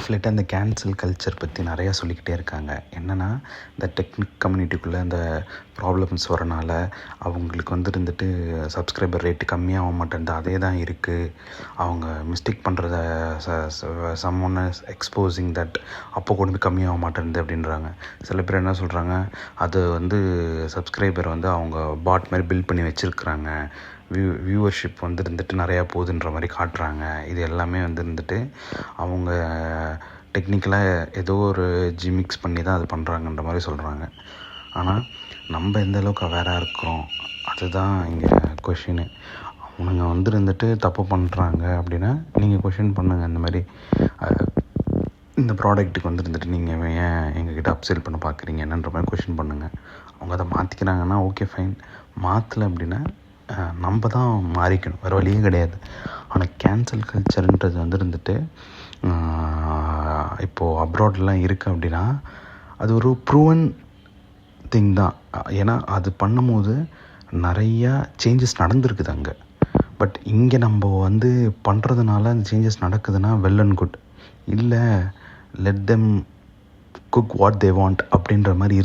Of லேட்டாக இந்த cancel culture பற்றி நிறையா சொல்லிக்கிட்டே இருக்காங்க. என்னென்னா, இந்த டெக்னிக் கம்யூனிட்டிக்குள்ளே இந்த ப்ராப்ளம்ஸ் வரனால அவங்களுக்கு இருந்துட்டு சப்ஸ்கிரைபர் ரேட்டு கம்மியாக மாட்டேன்து, அதே தான் இருக்குது. அவங்க மிஸ்டேக் பண்ணுறத சம்ஒன் எக்ஸ்போசிங் தட் அப்போ கொண்டு போய் கம்மியாக மாட்டேன்து அப்படின்றாங்க. சில பேர் என்ன சொல்கிறாங்க, அது சப்ஸ்கிரைபர் அவங்க பாட் மாதிரி பில்ட் பண்ணி வச்சுருக்குறாங்க, வியூவர்ஷிப் இருந்துட்டு நிறையா போகுதுன்ற மாதிரி காட்டுறாங்க. இது எல்லாமே இருந்துட்டு அவங்க டெக்னிக்கலாக ஏதோ ஒரு ஜிமிக்ஸ் பண்ணி தான் அது பண்ணுறாங்கன்ற மாதிரி சொல்கிறாங்க. ஆனால் நம்ம எந்த அளவுக்கு அவேராக இருக்கிறோம், அதுதான் இங்கே கொஷினு. அவனுங்க இருந்துட்டு தப்பு பண்ணுறாங்க அப்படின்னா நீங்கள் கொஷின் பண்ணுங்கள். இந்த மாதிரி இந்த ப்ராடக்ட்டுக்கு இருந்துட்டு நீங்கள் ஏன் எங்ககிட்ட அப்சேல் பண்ண பார்க்குறீங்க என்னன்ற மாதிரி கொஷின் பண்ணுங்கள். அவங்க அதை மாற்றிக்கிறாங்கன்னா ஓகே ஃபைன், மாற்றலை அப்படின்னா நம்ம தான் மாறிக்கணும், வேறு வழியே கிடையாது. ஆனால் கேன்சல் கல்ச்சர்ன்றது இருந்துட்டு இப்போது அப்ராட்லாம் இருக்குது அப்படின்னா அது ஒரு ப்ரூவன் திங் தான். ஏன்னா அது பண்ணும்போது நிறையா சேஞ்சஸ் நடந்துருக்குது அங்கே. பட் இங்கே நம்ம பண்ணுறதுனால அந்த சேஞ்சஸ் நடக்குதுன்னா வெல் அண்ட் குட். இல்லை let them cook what they want அப்படின்ற மாதிரி